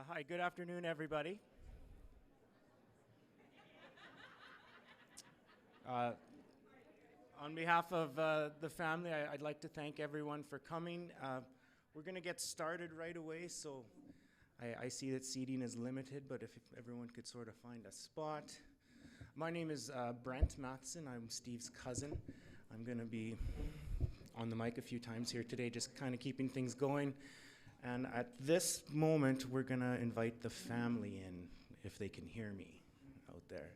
Hi, good afternoon, everybody. Uh, on behalf of the family, I'd like to thank everyone for coming. We're going to get started right away, so I see that seating is limited, but if everyone could sort of find a spot. My name is Brent Mathison. I'm Steve's cousin. I'm going to be on the mic a few times here today, just kind of keeping things going. And at this moment, we're going to invite the family in, if they can hear me out there.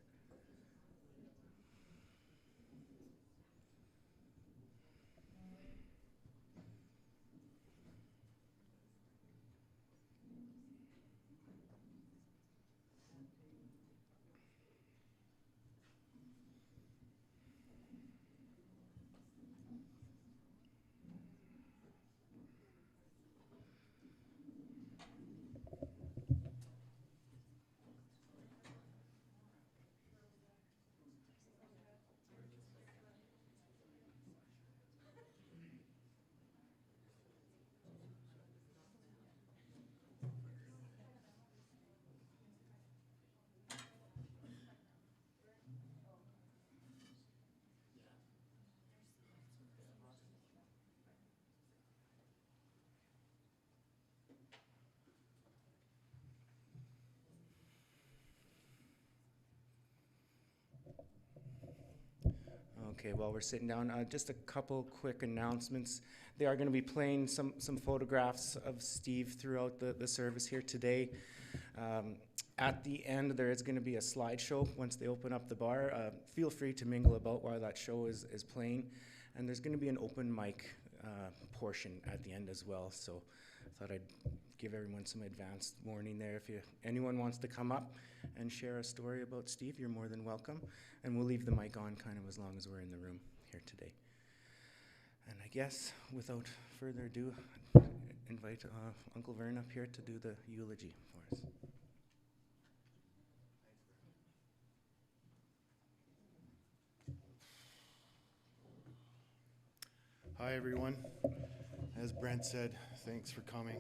Okay, while we're sitting down, just a couple quick announcements. They are going to be playing some photographs of Steve throughout the service here today. At the end, there is going to be a slideshow once they open up the bar. Feel free to mingle about while that show is playing. And there's going to be an open mic portion at the end as well. So I thought I'd give everyone some advanced warning there. If anyone wants to come up and share a story about Steve, you're more than welcome. And we'll leave the mic on kind of as long as we're in the room here today. And I guess without further ado, invite Uncle Vern up here to do the eulogy for us. Hi everyone. As Brent said, thanks for coming.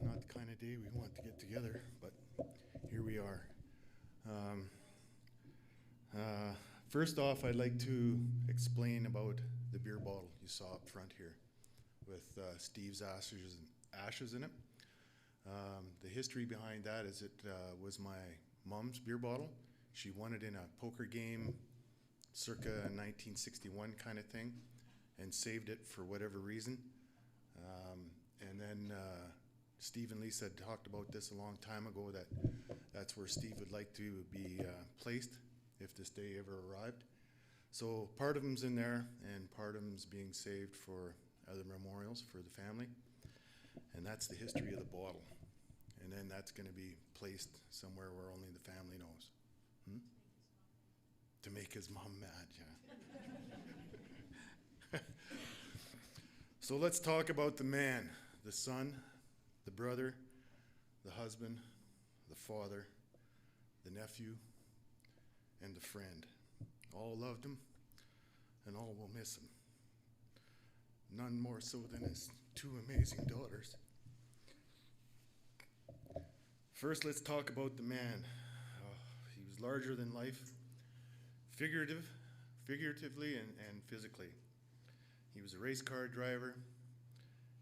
Not the kind of day we want to get together, but here we are. First off, I'd like to explain about the beer bottle you saw up front here with Steve's ashes in it. The history behind that is it was my mom's beer bottle. She won it in a poker game circa 1961 kind of thing and saved it for whatever reason. And then Steve and Lisa had talked about this a long time ago, that that's where Steve would like to be placed if this day ever arrived. So part of them's in there and part of them's being saved for other memorials for the family. And that's the history of the bottle. And then that's going to be placed somewhere where only the family knows. To make his mom mad, yeah. So let's talk about the man, the son, the brother, the husband, the father, the nephew, and the friend. All loved him, and all will miss him. None more so than his two amazing daughters. First, let's talk about the man. He was larger than life, figuratively and physically. He was a race car driver.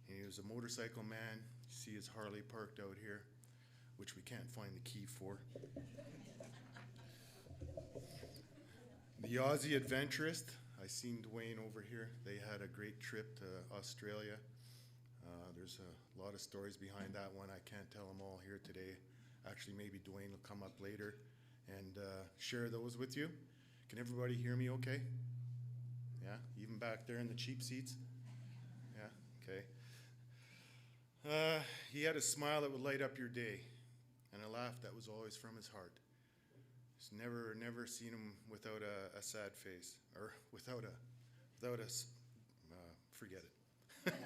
He was a motorcycle man. You see his Harley parked out here, which we can't find the key for. The Aussie adventurist. I seen Dwayne over here. They had a great trip to Australia. There's a lot of stories behind that one. I can't tell them all here today. Actually, maybe Dwayne will come up later and share those with you. Can everybody hear me okay? Yeah, even back there in the cheap seats? Yeah, okay. He had a smile that would light up your day and a laugh that was always from his heart. Just never seen him without a sad face, or without a forget it.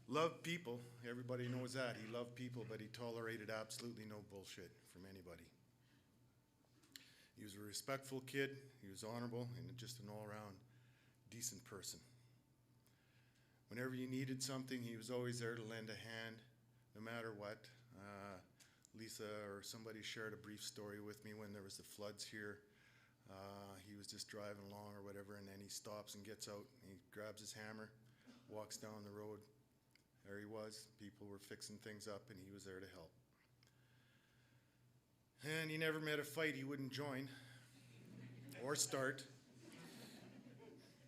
Loved people, everybody knows that. He loved people, but he tolerated absolutely no bullshit from anybody. He was a respectful kid, he was honorable, and just an all-around decent person. whenever you needed something, he was always there to lend a hand, no matter what. Lisa or somebody shared a brief story with me when there was the floods here. He was just driving along or whatever, and then he stops and gets out, and he grabs his hammer, walks down the road. There he was. People were fixing things up, and he was there to help. And he never met a fight he wouldn't join or start.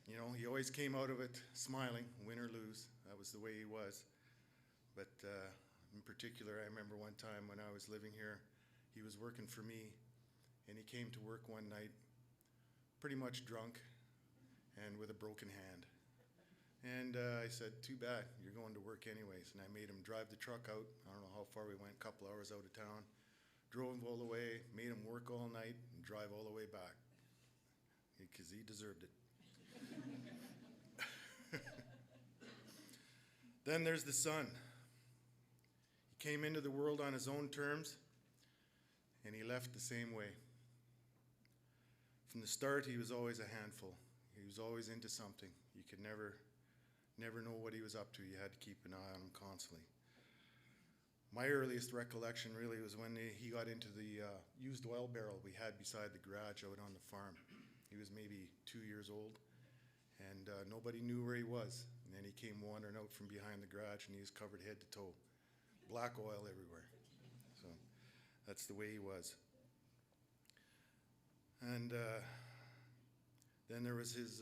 You know, he always came out of it smiling, win or lose. That was the way he was. But in particular, I remember one time when I was living here, he was working for me, and he came to work one night pretty much drunk and with a broken hand. And I said, too bad, you're going to work anyways. And I made him drive the truck out. I don't know how far we went, a couple hours out of town. Drove him all the way, made him work all night, and drive all the way back. Because he deserved it. Then there's the son. He came into the world on his own terms, and he left the same way. From the start, he was always a handful. He was always into something. You could never know what he was up to. You had to keep an eye on him constantly. My earliest recollection really was when he got into the used oil barrel we had beside the garage out on the farm. He was maybe 2 years old, and nobody knew where he was. And then he came wandering out from behind the garage, and he was covered head to toe. Black oil everywhere. So that's the way he was. And then there was his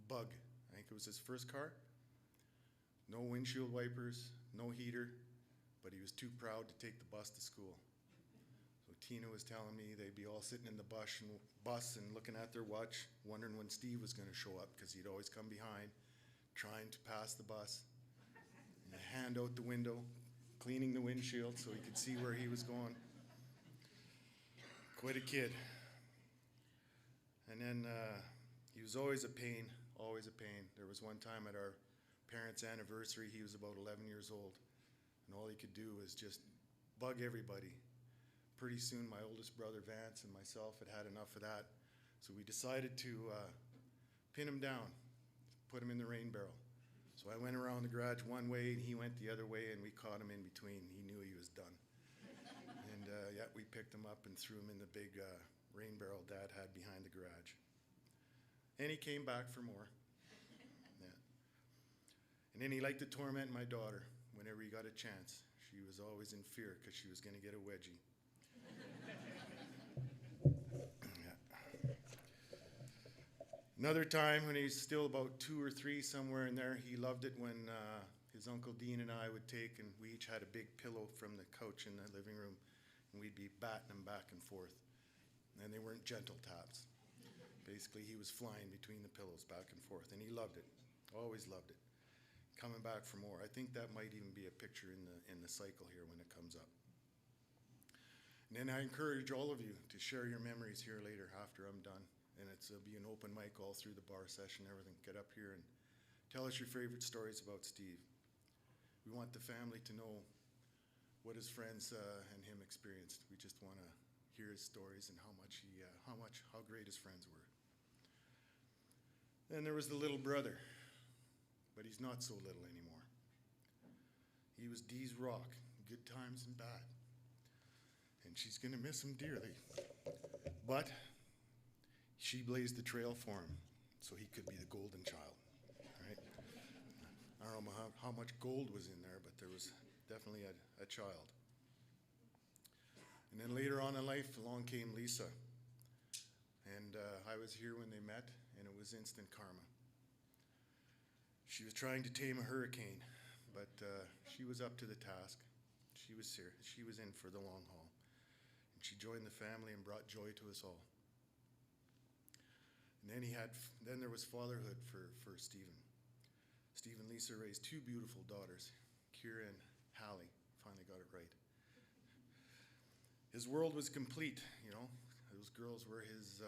Bug. I think it was his first car. No windshield wipers, no heater, but he was too proud to take the bus to school. So Tina was telling me they'd be all sitting in the bus and looking at their watch, wondering when Steve was going to show up, because he'd always come behind, trying to pass the bus, and a hand out the window, cleaning the windshield so he could see where he was going. Quite a kid. And then he was always a pain, always a pain. There was one time at our parents' anniversary, he was about 11 years old, and all he could do was just bug everybody. Pretty soon, my oldest brother, Vance, and myself had had enough of that, so we decided to pin him down, put him in the rain barrel. So I went around the garage one way, and he went the other way, and we caught him in between. He knew he was done. And yeah, we picked him up and threw him in the big rain barrel Dad had behind the garage. And he came back for more. Yeah. And then he liked to torment my daughter whenever he got a chance. She was always in fear because she was going to get a wedgie. Yeah. Another time when he was still about 2 or 3, somewhere in there, he loved it when his Uncle Dean and I would take, and we each had a big pillow from the couch in the living room, and we'd be batting them back and forth. And they weren't gentle taps. Basically, he was flying between the pillows back and forth, and he loved it, always loved it. Coming back for more. I think that might even be a picture in the cycle here when it comes up. And then I encourage all of you to share your memories here later after I'm done. And it'll be an open mic all through the bar session, everything. Get up here and tell us your favorite stories about Steve. We want the family to know what his friends and him experienced. We just want to hear his stories and how great his friends were. Then there was the little brother, but he's not so little anymore. He was Dee's rock, good times and bad. And she's going to miss him dearly. But she blazed the trail for him, so he could be the golden child, right? I don't know how much gold was in there, but there was definitely a child. And then later on in life, along came Lisa. And I was here when they met, and it was instant karma. She was trying to tame a hurricane, but she was up to the task. She was serious. She was in for the long haul. And she joined the family and brought joy to us all. And then there was fatherhood for Stephen. Steve and Lisa raised 2 beautiful daughters, Kira and Hallie. Finally got it right. His world was complete, you know. Those girls were his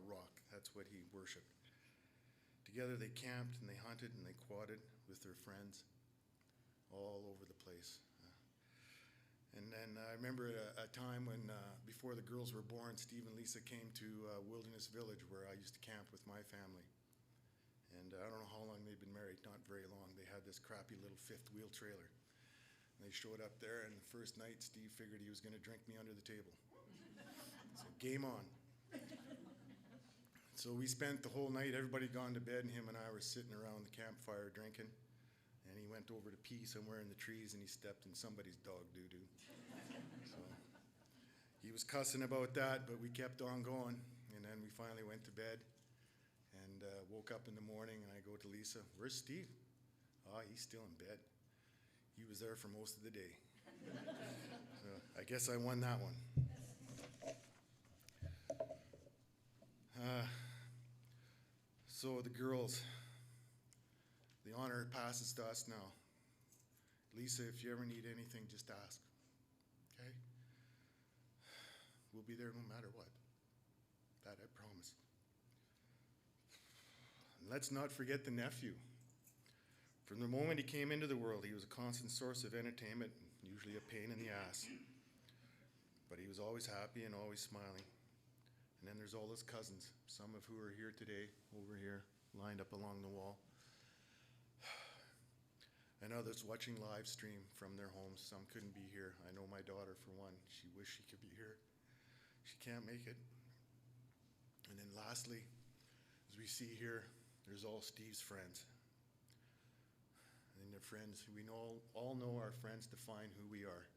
rock. That's what he worshipped. Together they camped and they hunted and they quadded with their friends all over the place. And then I remember a time when, before the girls were born, Steve and Lisa came to Wilderness Village where I used to camp with my family. And I don't know how long they'd been married, not this crappy little fifth wheel trailer. And they showed up there, and the first night, Steve figured he was going to drink me under the table. So game on. So we spent the whole night, everybody gone to bed, and him and I were sitting around the campfire drinking. And he went over to pee somewhere in the trees, and he stepped in somebody's dog doo-doo. So he was cussing about that, but we kept on going. And then we finally went to bed and woke up in the morning, and I go to Lisa, "Where's Steve?" "Ah, he's still in bed. He was there for most of the day." So I guess I won that one. So the girls, the honor passes to us now. Lisa, if you ever need anything, just ask. Okay? We'll be there no matter what. That I promise. And let's not forget the nephew. From the moment he came into the world, he was a constant source of entertainment, usually a pain in the ass. But he was always happy and always smiling. And then there's all his cousins, some of who are here today, over here, lined up along the wall. And others watching live stream from their homes. Some couldn't be here. I know my daughter, for one, she wished she could be here. She can't make it. And then lastly, as we see here, there's all Steve's friends. And their friends, we all know our friends define who we are.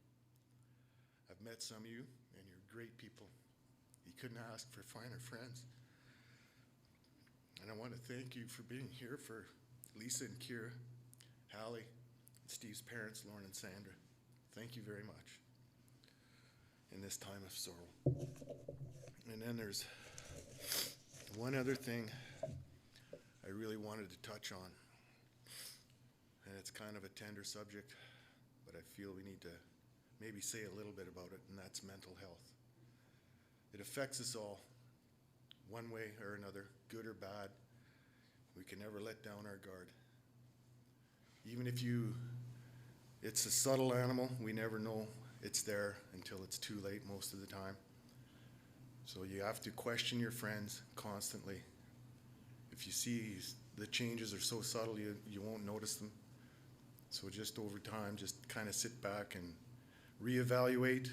I've met some of you, and you're great people. You couldn't ask for finer friends. And I want to thank you for being here, for Lisa and Kira, Hallie, and Steve's parents, Lauren and Sandra. Thank you very much in this time of sorrow. And then there's one other thing I really wanted to touch on. And it's kind of a tender subject, but I feel we need to maybe say a little bit about it, and that's mental health. It affects us all, one way or another, good or bad. We can never let down our guard. Even if it's a subtle animal, we never know it's there until it's too late most of the time. So you have to question your friends constantly. If you see the changes are so subtle, you won't notice them. So just over time, just kind of sit back and reevaluate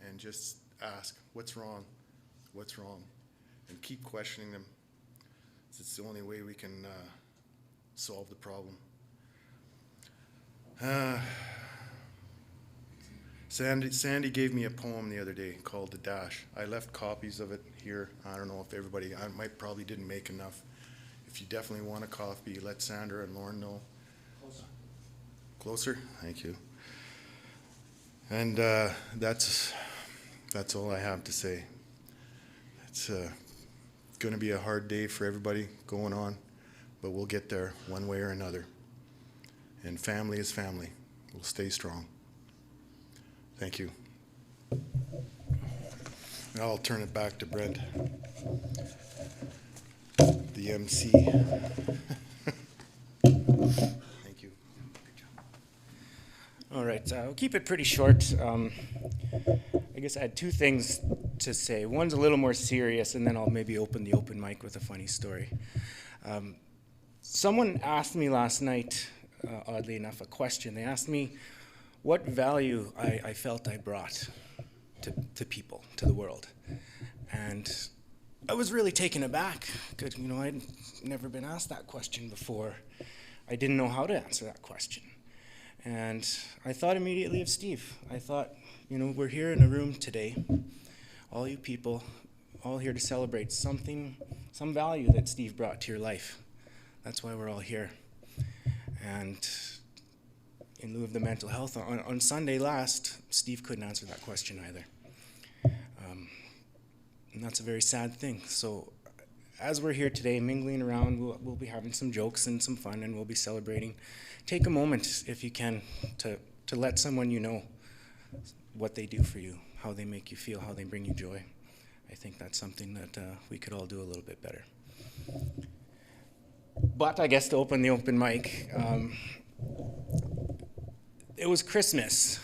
and just ask, what's wrong? What's wrong? And keep questioning them. It's the only way we can solve the problem. Sandy gave me a poem the other day called The Dash. I left copies of it here. I don't know if everybody, probably didn't make enough. If you definitely want a copy, let Sandra and Lauren know. Closer? Thank you. And that's all I have to say. It's going to be a hard day for everybody going on, but we'll get there one way or another. And family is family. We'll stay strong. Thank you. Now I'll turn it back to Brent, the MC. Thank you. All right, I'll keep it pretty short. I guess I had two things to say. One's a little more serious, and then I'll maybe open the open mic with a funny story. Someone asked me last night, oddly enough, a question. They asked me what value I felt I brought to people, to the world. And I was really taken aback, because I'd never been asked that question before. I didn't know how to answer that question. And I thought immediately of Steve. I thought, we're here in a room today, all you people, all here to celebrate some value that Steve brought to your life. That's why we're all here. And in lieu of the mental health, on Sunday last, Steve couldn't answer that question either. And that's a very sad thing. So as we're here today, mingling around, we'll be having some jokes and some fun, and we'll be celebrating. Take a moment, if you can, to let someone you know what they do for you, how they make you feel, how they bring you joy. I think that's something that we could all do a little bit better. But I guess to open the open mic, it was Christmas,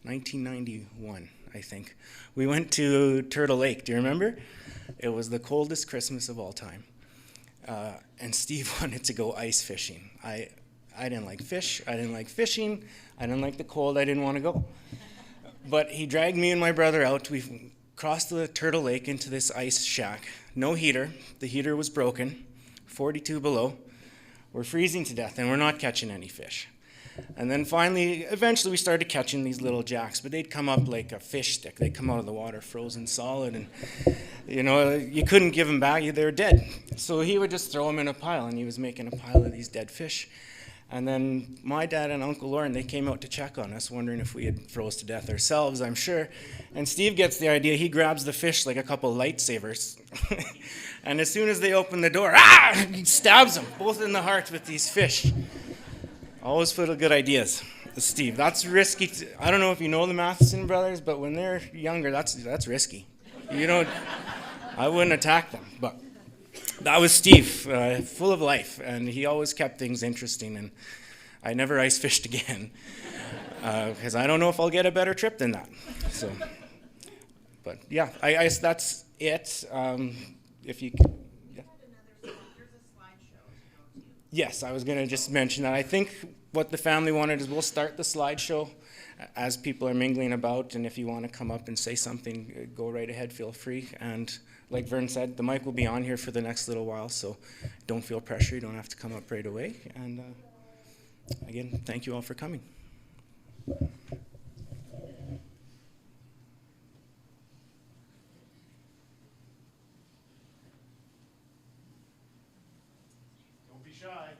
1991, I think. We went to Turtle Lake, do you remember? It was the coldest Christmas of all time. And Steve wanted to go ice fishing. I didn't like fish. I didn't like fishing. I didn't like the cold. I didn't want to go. But he dragged me and my brother out. We crossed the Turtle Lake into this ice shack. No heater. The heater was broken. 42 below. We're freezing to death, and we're not catching any fish. And then finally, eventually we started catching these little jacks, but they'd come up like a fish stick. They'd come out of the water frozen solid, and you couldn't give them back. They were dead. So he would just throw them in a pile, and he was making a pile of these dead fish. And then my dad and Uncle Lauren, they came out to check on us, wondering if we had froze to death ourselves, I'm sure. And Steve gets the idea. He grabs the fish like a couple lightsabers. And as soon as they open the door, he stabs them, both in the heart with these fish. Always full of good ideas, Steve. That's risky. I don't know if you know the Mathison brothers, but when they're younger, that's risky. I wouldn't attack them, but that was Steve, full of life, and he always kept things interesting, and I never ice fished again, because I don't know if I'll get a better trip than that. So, but yeah, I that's it. If you could, yeah. There's a slideshow. Yes, I was going to just mention that. I think what the family wanted is we'll start the slideshow as people are mingling about, and if you want to come up and say something, go right ahead, feel free. And like Vern said, the mic will be on here for the next little while, so don't feel pressure. You don't have to come up right away. And again, thank you all for coming. Don't be shy.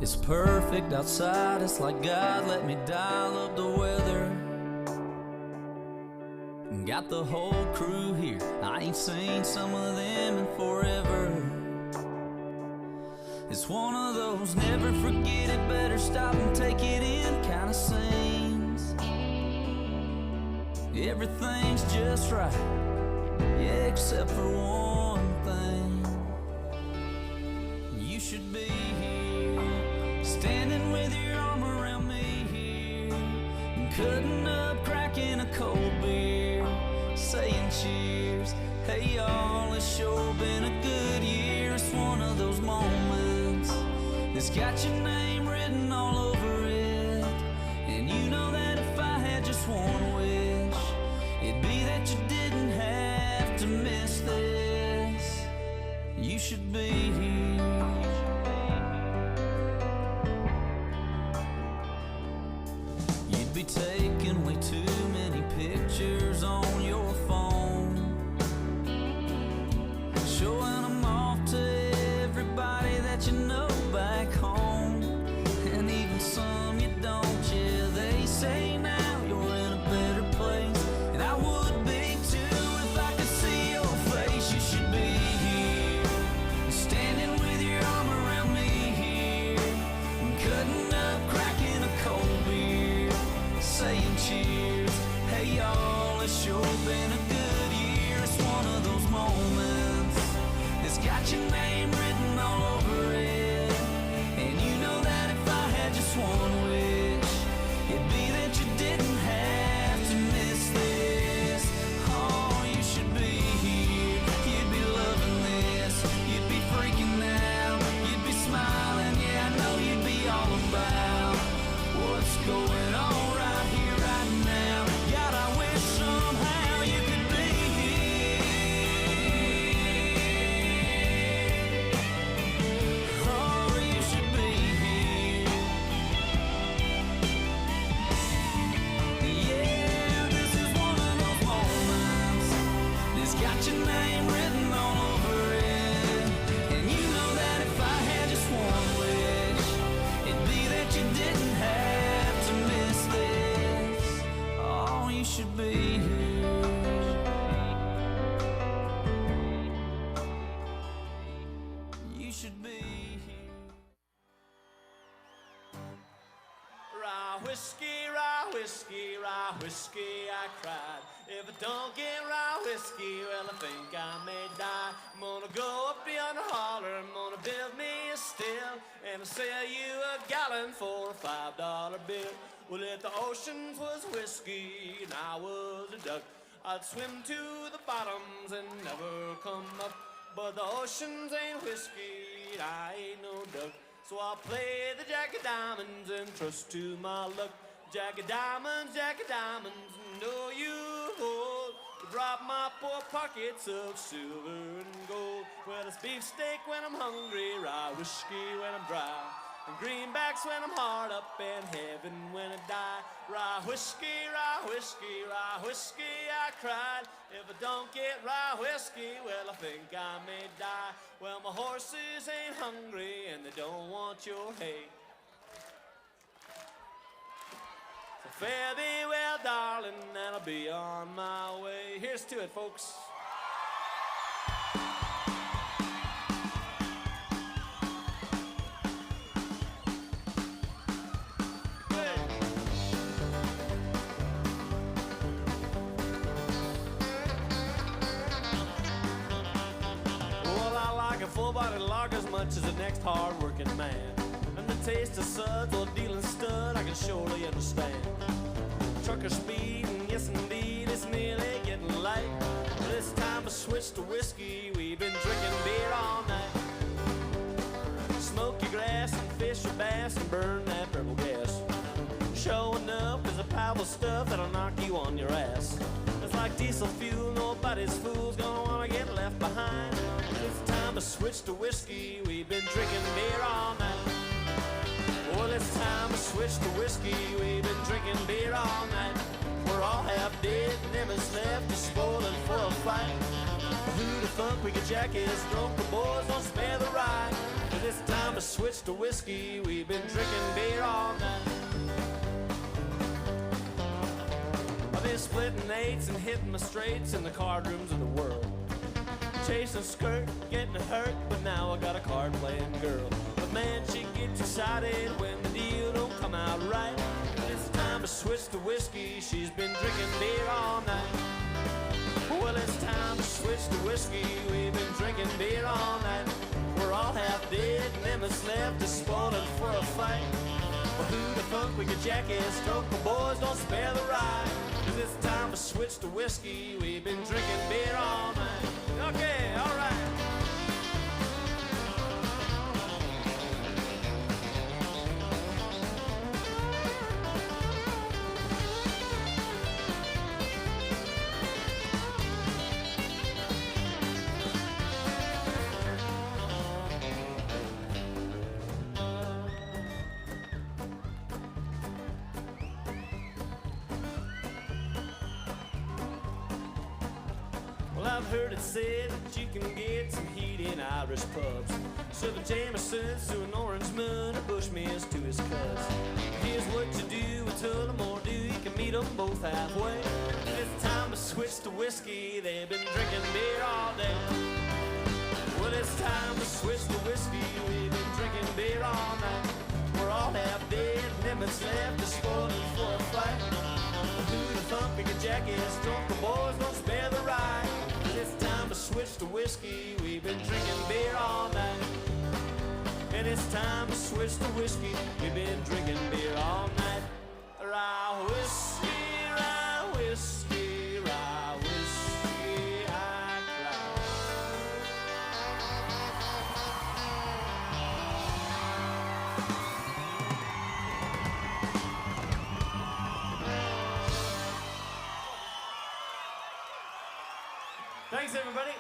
It's perfect outside, it's like God let me dial up the weather. Got the whole crew here, I ain't seen some of them in forever. It's one of those never forget it, better stop and take it in kind of scenes. Everything's just right, yeah, except for one thing. You should be here, standing with your arm around me here, cutting up, cracking a cold beer, saying cheers. Hey y'all, it's sure been a good year. It's one of those moments that's got your name written all over it. And you know that if I had just one wish, it'd be that you didn't have to miss this. You should be here. You'd be taking way too many pictures on your phone, showing them off to everybody that you know back home, and even some you don't. Yeah, they say now you're in a better place, and I would be too if I could see your face. You should be here, standing with your arm around me here, cutting up, cracking a cold beer, saying cheers. Hey y'all, it's sure been a good year. It's one of those moments that's got your name written all over it. And you know that if I had just one wish, it'd be that you didn't have to miss this. Oh, you should be here, you'd be loving this, you'd be freaking out, you'd be smiling. Yeah, I know you'd be all about what's going on right here, right now. God, I wish somehow you could be here. should be here. You should be here. Rye whiskey, I cried. If I don't get rye whiskey, well, I think I may die. I'm gonna go up beyond the holler, I'm gonna build me a still, and I'll sell you a gallon for a $5 bill. Well, if the oceans was whiskey and I was a duck, I'd swim to the bottoms and never come up. But the oceans ain't whiskey and I ain't no duck, so I'll play the Jack of Diamonds and trust to my luck. Jack of Diamonds, know you hold to drop my poor pockets of silver and gold. Well, it's beefsteak when I'm hungry, rye whiskey when I'm dry, and greenbacks when I'm hard up, and heaven when I die. Rye whiskey, I cried. If I don't get rye whiskey, well, I think I may die. Well, my horses ain't hungry and they don't want your hay. So fare thee well, darling, and I'll be on my way. Here's to it, folks. Full-bodied lager as much as the next hard-working man, and the taste of suds or dealing stud I can surely understand. Trucker speed, and yes indeed, it's nearly getting light. But it's time to switch to whiskey. We've been drinking beer all night. Smoke your grass and fish your bass and burn that purple gas. Showing up is a powerful stuff that'll knock you on your ass. It's like diesel fuel, nobody's fool's gonna wanna get left behind. It's time to switch to whiskey. We've been drinking beer all night. Well, it's time to switch to whiskey. We've been drinking beer all night. We're all half dead, and them is left just spoiling for a fight. Who the fuck we could jack is drunk, the boys don't spare the ride. But it's time to switch to whiskey. We've been drinking beer all night. I've been splitting eights and hitting my straights in the card rooms of the world. Chasing skirt, getting hurt, but now I got a card playing girl. But man, she gets excited when the deal don't come out right. It's time to switch to whiskey. She's been drinking beer all night. Well, it's time to switch to whiskey. We've been drinking beer all night. We're all half dead, and them that's left is spoiling for a fight. Well, who the fuck we could jack is stroke, the boys don't spare the ride. 'Cause it's time to switch to whiskey. We've been drinking beer all night. Okay, all right. I've heard it said that you can get some heat in Irish pubs. Serving Jamesons to an orange moon, or Bushmills to his cuz. Here's what you do with Tullamore Dew, you can meet them both halfway. It's time to switch to whiskey, they've been drinking beer all day. Well, it's time to switch to whiskey, we've been drinking beer all night. We're all half dead, and them that's left is spoiling for a fight. Who the fuck we could jack is drunk, the boys don't spare the ride. It's time to switch to whiskey. We've been drinking beer all night. And it's time to switch to whiskey. We've been drinking beer all night. Rye whiskey, rye whiskey, rye whiskey, I cry. Thanks, everybody.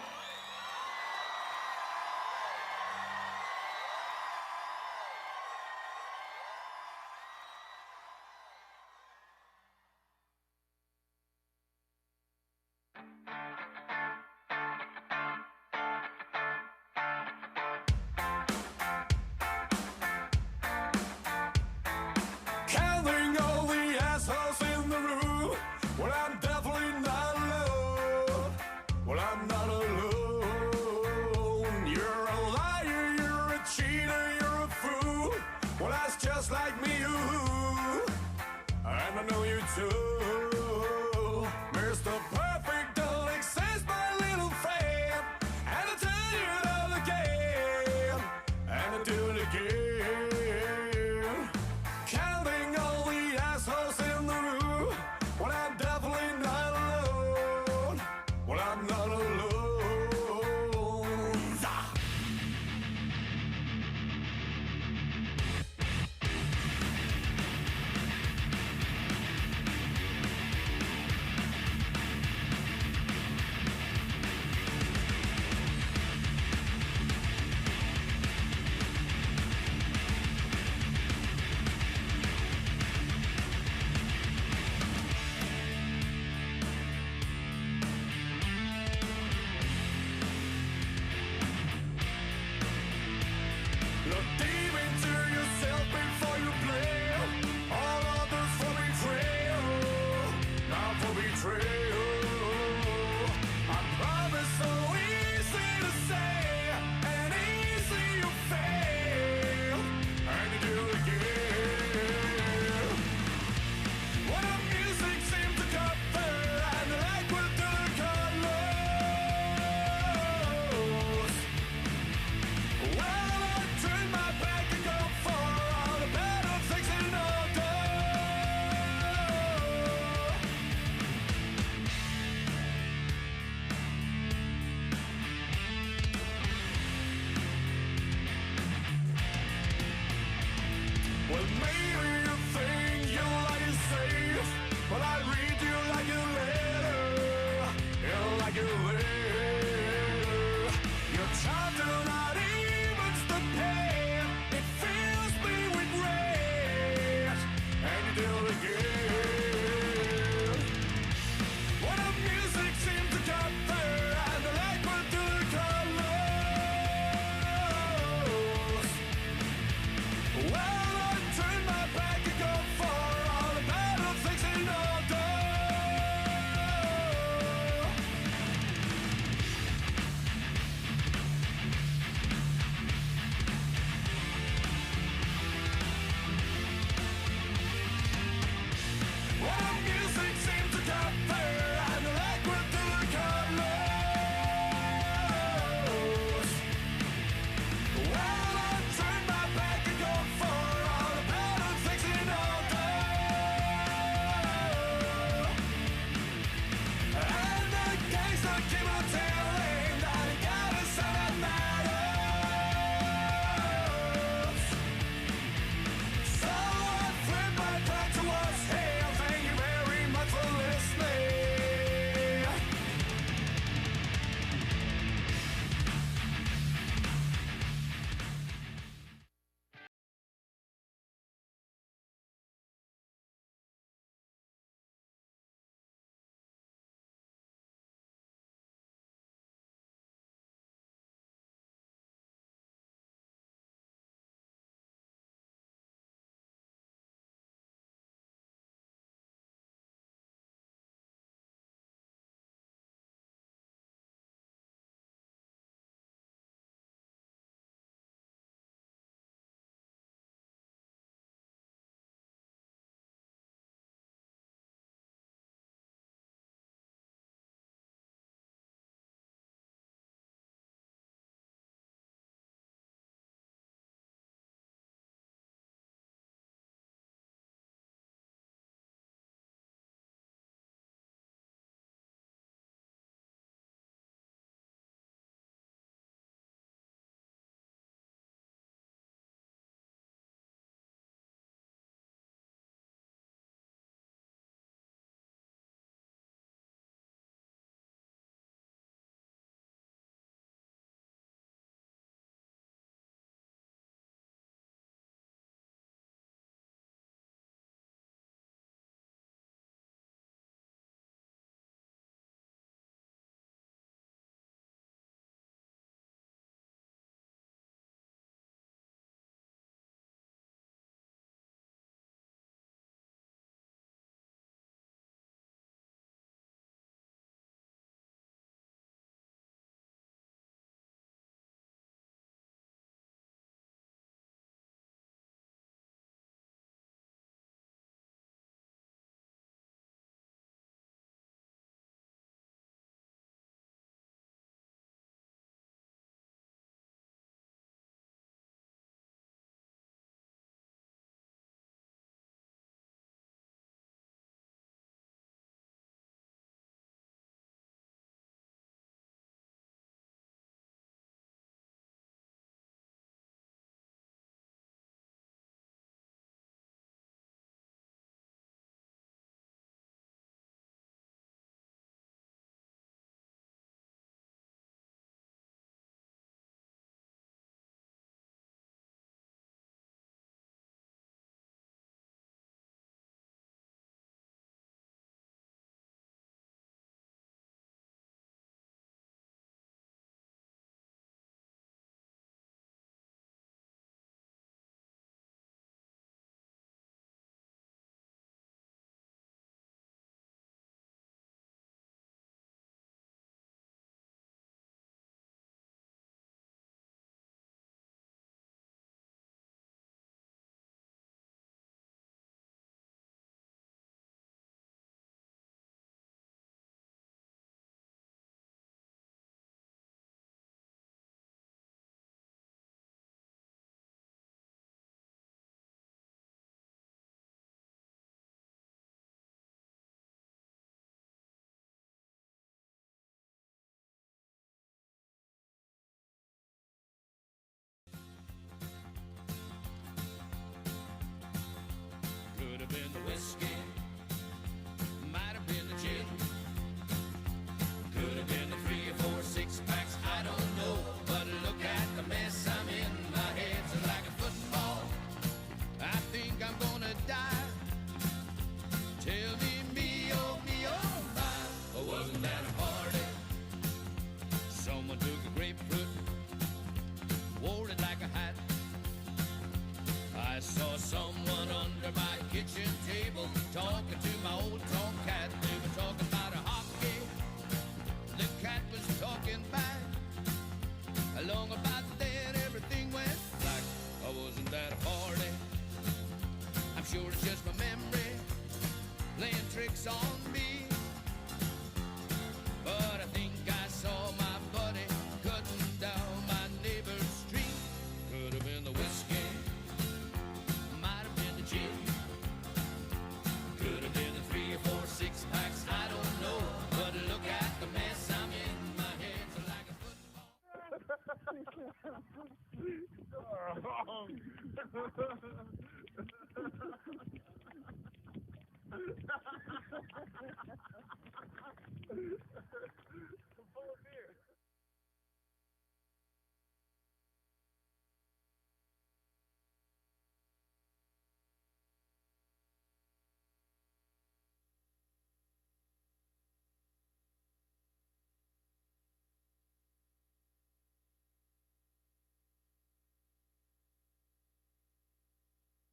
Counting all the assholes in the room. When I'm done betrayal. I promise so easy to say and easy you fail, and you do it again. When the music seems to cover and the light will do the colors, well, I turn my back and go for all the better things in order. Well, maybe you think your life is safe, but I read you like a letter, like a letter. Your child do not even the pain. It fills me with rage, and you do it again. When the music seems to cover and the light will do the colors, well, I turn my back and go for all the better things in order. talking to my old tomcat. They were talking about a hockey. The cat was talking back. Along about then everything went black. I wasn't at a party. I'm sure it's just my memory playing tricks on me. But I think I saw my buddy cutting down my neighbor's street. Could have been the whiskey, might have been the gin, could have been the 3 or 4 6-packs, I don't know. But look at the mess I'm in, my head's like a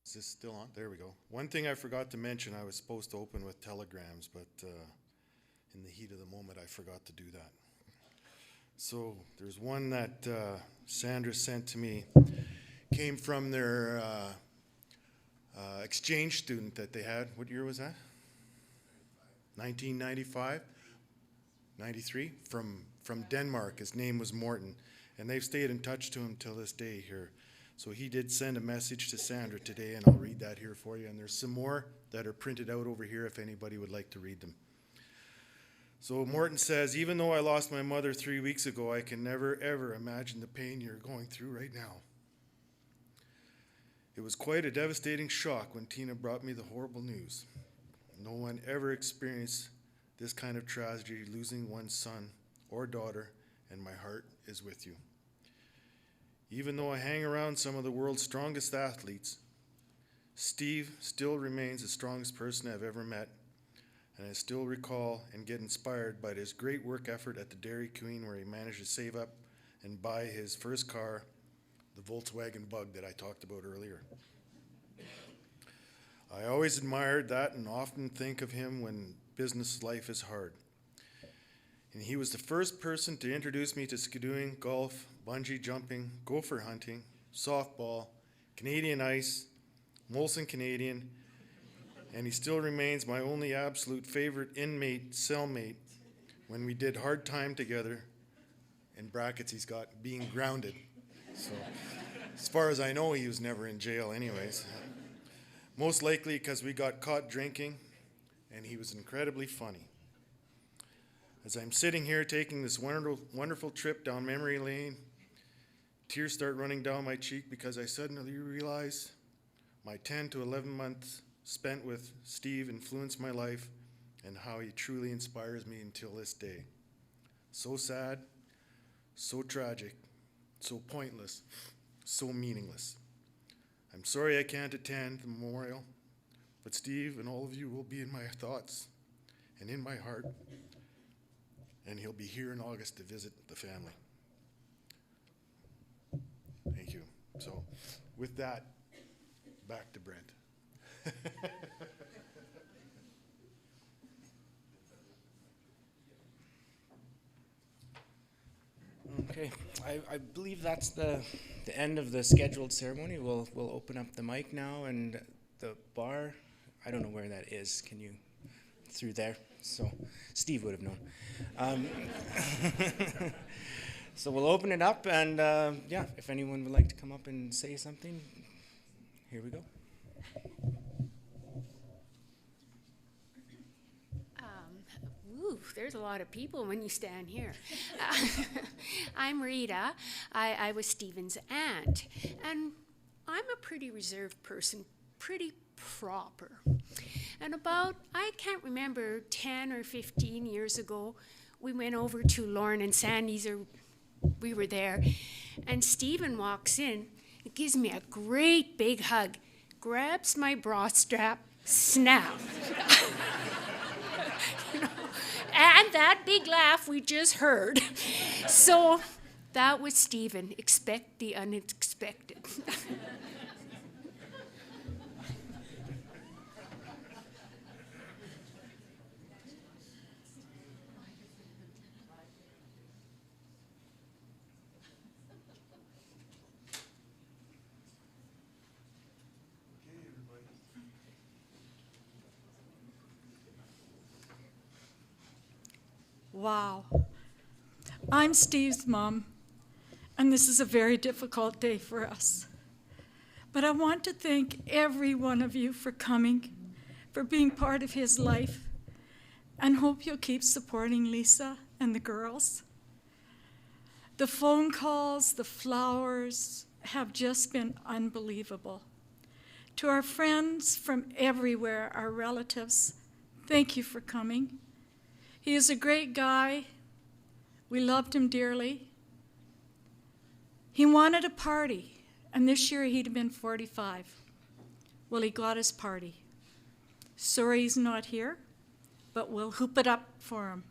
Is this still on? There we go. One thing I forgot to mention, I was supposed to open with telegrams, but in the heat of the moment, I forgot to do that. So there's one that Sandra sent to me, came from their exchange student that they had. What year was that? 1995? 93? From Denmark. His name was Morten. And they've stayed in touch to him till this day here. So he did send a message to Sandra today, and I'll read that here for you. And there's some more that are printed out over here if anybody would like to read them. So Morten says, even though I lost my mother 3 weeks ago, I can never, ever imagine the pain you're going through right now. It was quite a devastating shock when Tina brought me the horrible news. No one ever experienced this kind of tragedy, losing one's son or daughter, and my heart is with you. Even though I hang around some of the world's strongest athletes, Steve still remains the strongest person I've ever met, and I still recall and get inspired by his great work effort at the Dairy Queen, where he managed to save up and buy his first car, the Volkswagen Bug that I talked about earlier. I always admired that and often think of him when business life is hard. And he was the first person to introduce me to skidooing, golf, bungee jumping, gopher hunting, softball, Canadian ice, Molson Canadian, and he still remains my only absolute favorite inmate, cellmate, when we did hard time together. In brackets, he's got being grounded. So, as far as I know, he was never in jail anyways. Most likely because we got caught drinking, and he was incredibly funny. As I'm sitting here taking this wonderful trip down memory lane, tears start running down my cheek because I suddenly realize my 10 to 11 months spent with Steve influenced my life and how he truly inspires me until this day. So sad, so tragic, so pointless, so meaningless. I'm sorry I can't attend the memorial, but Steve and all of you will be in my thoughts and in my heart, and he'll be here in August to visit the family. Thank you. So with that, back to Brent. Okay, I believe that's the end of the scheduled ceremony. We'll open up the mic now, and the bar, I don't know where that is. Can you, through there? So Steve would have known. So we'll open it up, and yeah, if anyone would like to come up and say something, here we go. There's a lot of people when you stand here. I'm Rita. I was Stephen's aunt, and I'm a pretty reserved person, pretty proper. And about, I can't remember, 10 or 15 years ago, we went over to Lauren and Sandy's, or we were there, and Stephen walks in, gives me a great big hug, grabs my bra strap, snap. And that big laugh we just heard. So that was Stephen. Expect the unexpected. Wow. I'm Steve's mom, and this is a very difficult day for us. But I want to thank every one of you for coming, for being part of his life, and hope you'll keep supporting Lisa and the girls. The phone calls, the flowers have just been unbelievable. To our friends from everywhere, our relatives, thank you for coming. He is a great guy. We loved him dearly. He wanted a party. And this year he'd have been 45. Well, he got his party. Sorry he's not here, but we'll hoop it up for him.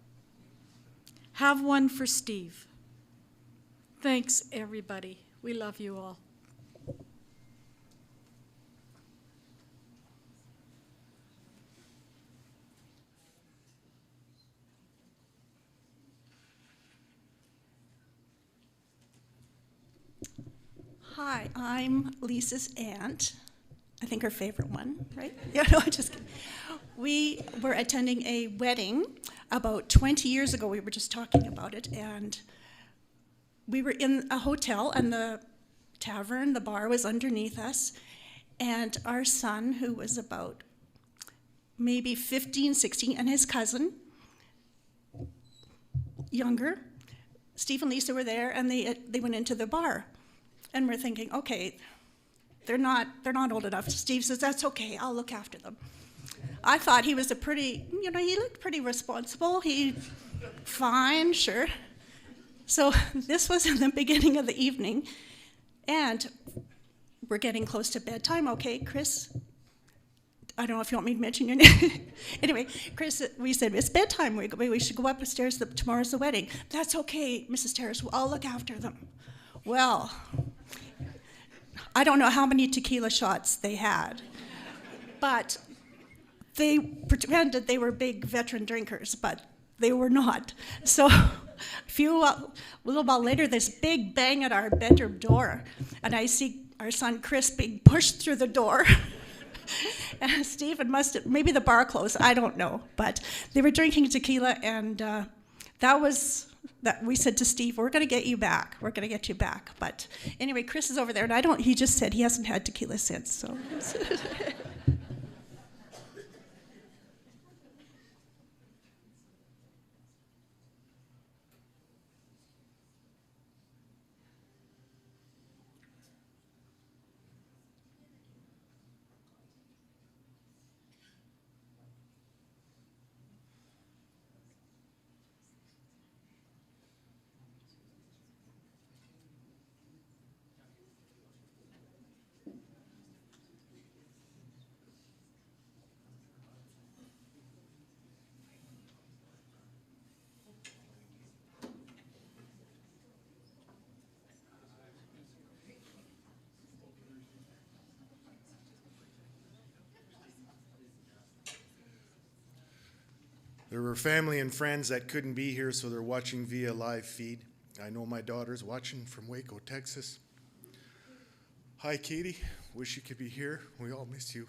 Have one for Steve. Thanks, everybody. We love you all. Hi, I'm Lisa's aunt. I think her favorite one, right? Yeah, no, I'm just kidding. We were attending a wedding about 20 years ago. We were just talking about it, and we were in a hotel, and the tavern, the bar was underneath us, and our son, who was about maybe 15, 16, and his cousin, younger, Steve and Lisa were there, and they went into the bar. And we're thinking, okay, they're not old enough. Steve says, that's okay, I'll look after them. I thought he was he looked pretty responsible. Fine, sure. So this was in the beginning of the evening, and we're getting close to bedtime. Okay, Chris, I don't know if you want me to mention your name. Anyway, Chris, we said, it's bedtime. We should go upstairs. Tomorrow's the wedding. That's okay, Mrs. Terrace. I'll look after them. Well, I don't know how many tequila shots they had, but they pretended they were big veteran drinkers, but they were not. So a little while later, this big bang at our bedroom door, and I see our son Chris being pushed through the door. And Stephen maybe the bar closed, I don't know, but they were drinking tequila, and that we said to Steve, we're going to get you back. We're going to get you back. But anyway, Chris is over there, and he just said he hasn't had tequila since. So. There were family and friends that couldn't be here, so they're watching via live feed. I know my daughter's watching from Waco, Texas. Hi, Katie. Wish you could be here. We all miss you.